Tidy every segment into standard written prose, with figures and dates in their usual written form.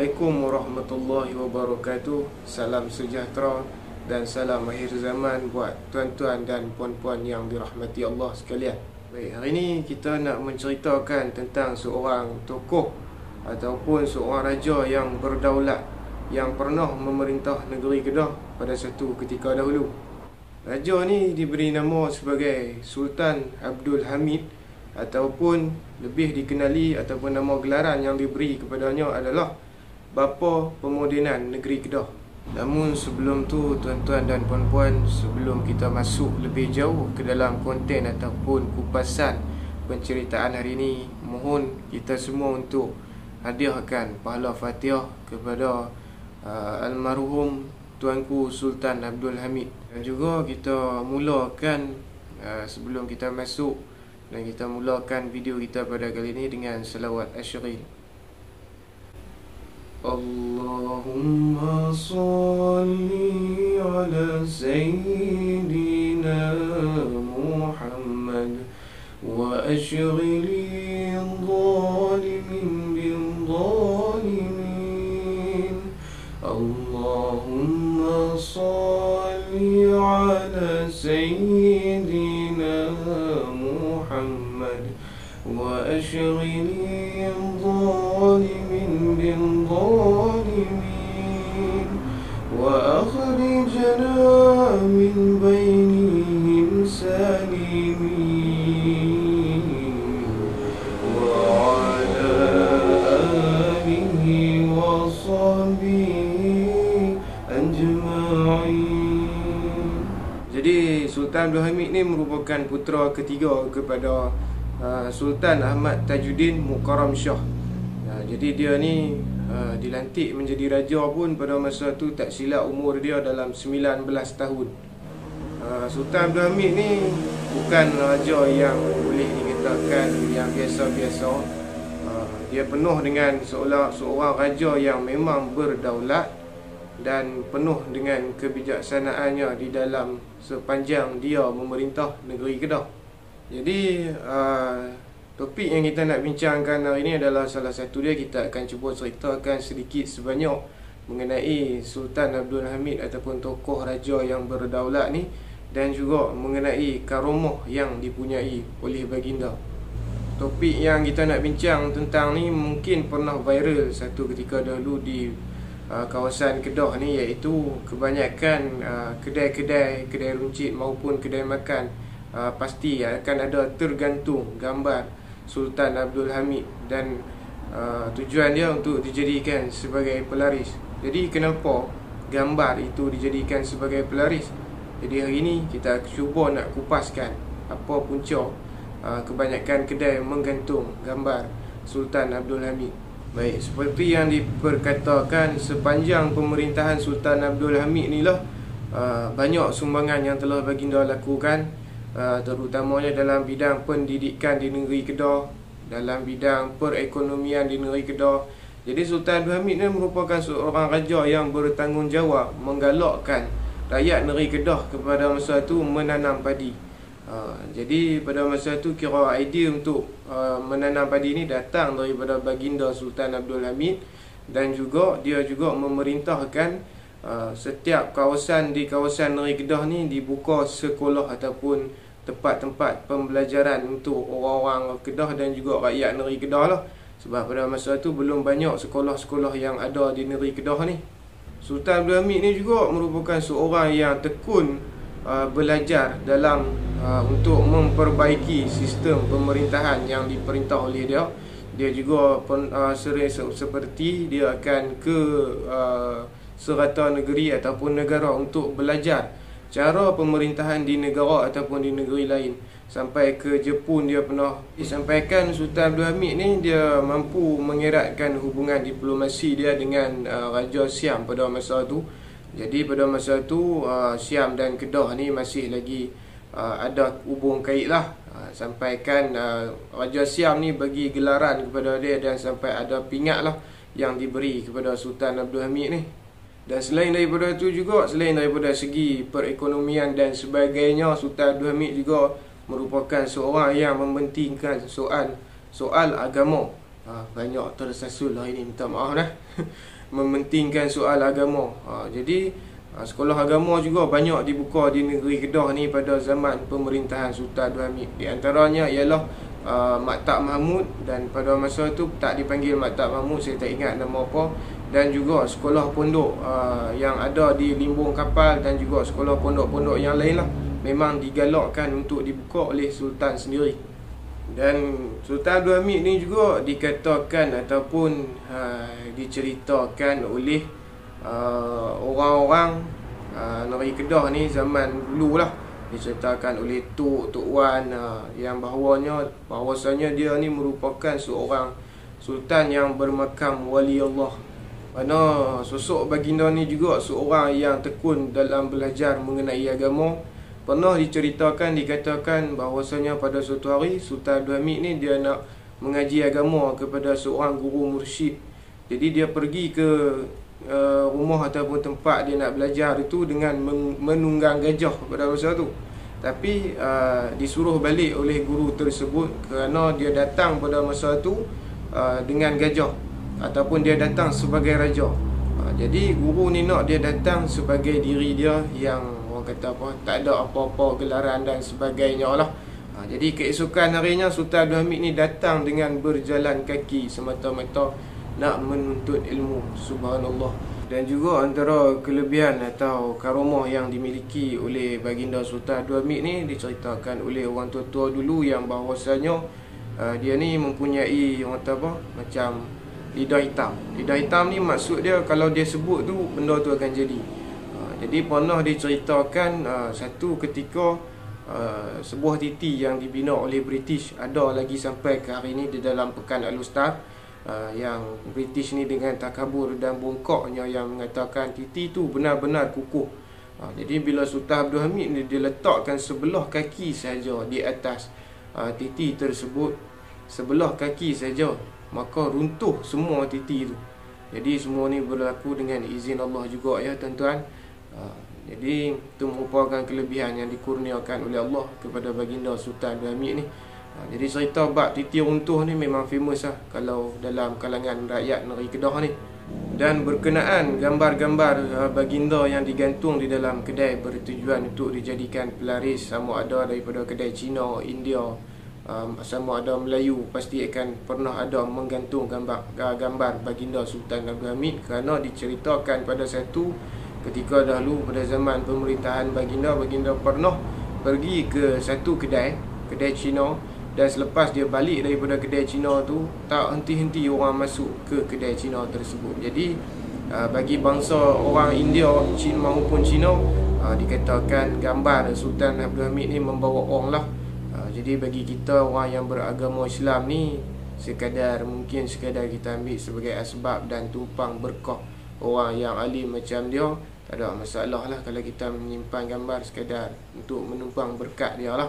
Assalamualaikum warahmatullahi wabarakatuh. Salam sejahtera dan salam akhir zaman buat tuan-tuan dan puan-puan yang dirahmati Allah sekalian. Baik, hari ini kita nak menceritakan tentang seorang tokoh ataupun seorang raja yang berdaulat yang pernah memerintah negeri Kedah pada satu ketika dahulu. Raja ni diberi nama sebagai Sultan Abdul Hamid, ataupun lebih dikenali ataupun nama gelaran yang diberi kepadanya adalah Bapa Pemodenan Negeri Kedah. Namun sebelum tu tuan-tuan dan puan-puan, sebelum kita masuk lebih jauh ke dalam konten ataupun kupasan penceritaan hari ini, mohon kita semua untuk hadiahkan pahala Fatihah kepada almarhum Tuanku Sultan Abdul Hamid. Dan juga kita mulakan sebelum kita masuk dan kita mulakan video kita pada kali ini dengan salawat asyri. Allahumma salli ala sayyidina Muhammad wa asyri zalimin bil zalimin. Allahumma salli ala sayyidina Muhammad wa asyri zalimin bil zalimin wa akhrijna min bainihim salimin wa ala alihi wa sahbihi ajma'in. Jadi Sultan Abdul Hamid ni merupakan putera ketiga kepada Sultan Ahmad Tajuddin Mukarram Shah. Jadi dia ni dilantik menjadi raja pun pada masa tu tak silap umur dia dalam 19 tahun. Sultan Abdul Hamid ni bukan raja yang boleh dikatakan yang biasa-biasa. Dia penuh dengan seorang raja yang memang berdaulat dan penuh dengan kebijaksanaannya di dalam sepanjang dia memerintah negeri Kedah. Jadi topik yang kita nak bincangkan hari ini adalah salah satu dia. Kita akan cuba ceritakan sedikit sebanyak mengenai Sultan Abdul Hamid ataupun tokoh raja yang berdaulat ni, dan juga mengenai karomah yang dipunyai oleh baginda. Topik yang kita nak bincang tentang ni mungkin pernah viral satu ketika dahulu di kawasan Kedah ni, iaitu kebanyakan kedai runcit maupun kedai makan pasti akan ada tergantung gambar Sultan Abdul Hamid, dan tujuan dia untuk dijadikan sebagai pelaris. Jadi kenapa gambar itu dijadikan sebagai pelaris? Jadi hari ini kita cuba nak kupaskan apa punca kebanyakan kedai menggantung gambar Sultan Abdul Hamid. Baik, seperti yang diperkatakan, sepanjang pemerintahan Sultan Abdul Hamid ni lah banyak sumbangan yang telah baginda lakukan, terutamanya dalam bidang pendidikan di negeri Kedah, dalam bidang perekonomian di negeri Kedah. Jadi Sultan Abdul Hamid ni merupakan seorang raja yang bertanggungjawab menggalakkan rakyat negeri Kedah kepada masa itu menanam padi. Jadi pada masa itu kira idea untuk menanam padi ini datang daripada baginda Sultan Abdul Hamid, dan juga dia juga memerintahkan setiap kawasan di kawasan negeri Kedah ni dibuka sekolah ataupun tempat-tempat pembelajaran untuk orang-orang Kedah dan juga rakyat negeri Kedah lah. Sebab pada masa itu belum banyak sekolah-sekolah yang ada di negeri Kedah ni. Sultan Abdul Hamid ni juga merupakan seorang yang tekun belajar dalam untuk memperbaiki sistem pemerintahan yang diperintah oleh dia. Dia juga sering seperti dia akan ke serata negeri ataupun negara untuk belajar cara pemerintahan di negara ataupun di negeri lain. Sampai ke Jepun dia pernah disampaikan. Sultan Abdul Hamid ni dia mampu mengeratkan hubungan diplomasi dia dengan Raja Siam pada masa tu. Jadi pada masa tu Siam dan Kedah ni masih lagi ada hubung kait lah. Sampaikan Raja Siam ni bagi gelaran kepada dia, dan sampai ada pingat lah yang diberi kepada Sultan Abdul Hamid ni. Dan selain daripada itu juga, selain daripada segi perekonomian dan sebagainya, Sultan Abdul Hamid juga merupakan seorang yang mementingkan soal agama. Banyak tersasul lah ini, minta maaf dah. mementingkan soal agama. Jadi sekolah agama juga banyak dibuka di negeri Kedah ni pada zaman pemerintahan Sultan Abdul Hamid. Di antaranya ialah Maktab Mahmud, dan pada masa tu tak dipanggil Maktab Mahmud, saya tak ingat nama apa. Dan juga sekolah pondok yang ada di Limbung Kapal, dan juga sekolah pondok-pondok yang lain lah, memang digalakkan untuk dibuka oleh Sultan sendiri. Dan Sultan Abdul Hamid ni juga dikatakan ataupun diceritakan oleh orang-orang negeri Kedah ni zaman dulu lah, diceritakan oleh Tok Wan yang bahawasanya dia ni merupakan seorang sultan yang bermakam wali Allah. Mana sosok baginda ni juga seorang yang tekun dalam belajar mengenai agama. Pernah diceritakan, dikatakan bahawasanya pada suatu hari Sultan Abdul Hamid ni dia nak mengaji agama kepada seorang guru mursyid. Jadi dia pergi ke rumah ataupun tempat dia nak belajar itu dengan menunggang gajah pada masa tu. Tapi disuruh balik oleh guru tersebut kerana dia datang pada masa tu dengan gajah, ataupun dia datang sebagai raja. Jadi guru ni nak dia datang sebagai diri dia yang orang kata apa, tak ada apa-apa gelaran dan sebagainya lah. Jadi keesokan harinya Sultan Abdul Hamid ni datang dengan berjalan kaki semata-mata nak menuntut ilmu. Subhanallah. Dan juga antara kelebihan atau karamah yang dimiliki oleh baginda Sultan Abdul Hamid ni diceritakan oleh orang tua-tua dulu yang bahawasanya dia ni mempunyai orang kata apa, macam lidah hitam. Lidah hitam ni maksud dia kalau dia sebut tu benda tu akan jadi. Jadi pernah diceritakan satu ketika sebuah titi yang dibina oleh British ada lagi sampai ke hari ini di dalam Pekan Al-Ustaz, yang British ni dengan takabur dan bongkoknya yang mengatakan titi tu benar-benar kukuh. Jadi bila Sultan Abdul Hamid ni diletakkan sebelah kaki saja di atas titi tersebut, sebelah kaki saja, maka runtuh semua titi tu. Jadi semua ni berlaku dengan izin Allah juga ya tuan-tuan. Jadi itu merupakan kelebihan yang dikurniakan oleh Allah kepada baginda Sultan Abdul Hamid ni. Jadi cerita bab titi runtuh ni memang famous lah kalau dalam kalangan rakyat negeri Kedah ni. Dan berkenaan gambar-gambar baginda yang digantung di dalam kedai bertujuan untuk dijadikan pelaris, sama ada daripada kedai Cina, India, sama ada Melayu, pasti akan pernah ada menggantung gambar baginda Sultan Abdul Hamid, kerana diceritakan pada satu ketika dahulu pada zaman pemerintahan baginda pernah pergi ke satu kedai Cina, dan selepas dia balik daripada kedai Cina tu tak henti-henti orang masuk ke kedai Cina tersebut. Jadi bagi bangsa orang India maupun Cina, dikatakan gambar Sultan Abdul Hamid ni membawa orang lah. Jadi bagi kita orang yang beragama Islam ni, mungkin sekadar kita ambil sebagai asbab dan tumpang berkah orang yang alim macam dia, tak ada masalah lah kalau kita menyimpan gambar sekadar untuk menumpang berkat dia lah.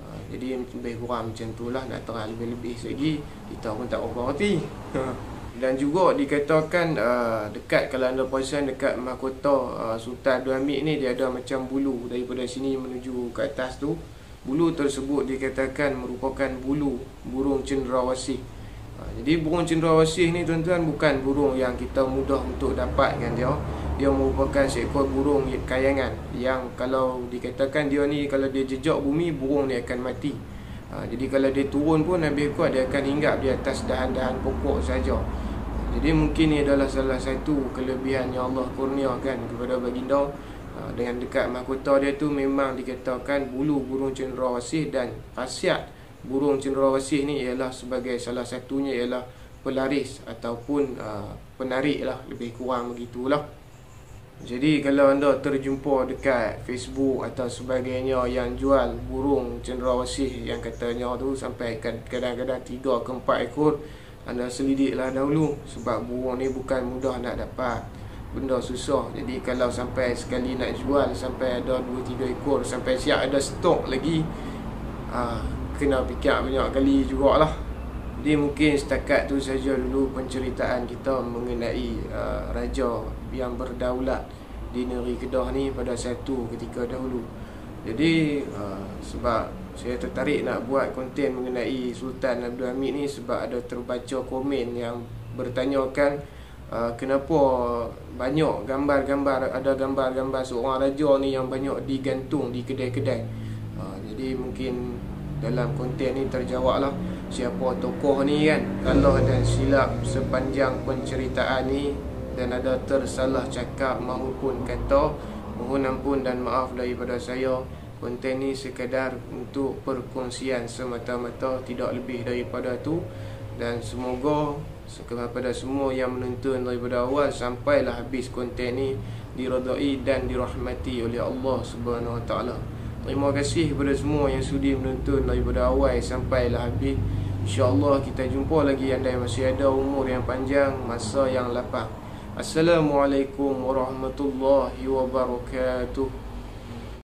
Jadi lebih kurang macam tu lah. Nak terang lebih-lebih lagi kita pun tak berapa hati. Dan juga dikatakan dekat, kalau anda perasan dekat mahkota Sultan Abdul Hamid ni, dia ada macam bulu daripada sini menuju ke atas tu. Bulu tersebut dikatakan merupakan bulu burung cendrawasih. Jadi burung cendrawasih ni tuan-tuan bukan burung yang kita mudah untuk dapatkan dia. Dia merupakan seekor burung kayangan yang kalau dikatakan dia ni kalau dia jejak bumi, burung ni akan mati. Jadi kalau dia turun pun lebih kuat dia akan hinggap di atas dahan-dahan pokok saja. Jadi mungkin ini adalah salah satu kelebihan yang Allah kurniakan kepada baginda. Dengan dekat mahkota dia tu memang dikatakan bulu burung cendrawasih, dan khasiat burung cendrawasih ni ialah sebagai salah satunya ialah pelaris ataupun penarik lah, lebih kurang begitulah. Jadi kalau anda terjumpa dekat Facebook atau sebagainya yang jual burung cendrawasih yang katanya tu sampai kadang-kadang 3 ke 4 ekor, anda selidiklah dahulu, sebab burung ni bukan mudah nak dapat, benda susah. Jadi kalau sampai sekali nak jual sampai ada 2-3 ekor, sampai siap ada stok lagi, kena fikir banyak kali jugalah. Jadi mungkin setakat tu saja dulu penceritaan kita mengenai raja yang berdaulat di negeri Kedah ni pada satu ketika dahulu. Jadi sebab saya tertarik nak buat konten mengenai Sultan Abdul Hamid ni, sebab ada terbaca komen yang bertanyakan kenapa banyak gambar-gambar, ada gambar-gambar seorang raja ni yang banyak digantung di kedai-kedai. Jadi mungkin dalam konten ni terjawablah siapa tokoh ni kan. Kalau ada silap sepanjang penceritaan ni dan ada tersalah cakap maupun kata, mohon ampun dan maaf daripada saya. Konten ni sekadar untuk perkongsian semata-mata, tidak lebih daripada tu. Dan semoga kepada semua yang menonton daripada awal sampailah habis konten ni diredai dan dirahmati oleh Allah Subhanahu Wa Taala. Terima kasih kepada semua yang sudi menonton daripada awal sampailah habis. InsyaAllah kita jumpa lagi andai masih ada umur yang panjang, masa yang lapang. Assalamualaikum warahmatullahi wabarakatuh.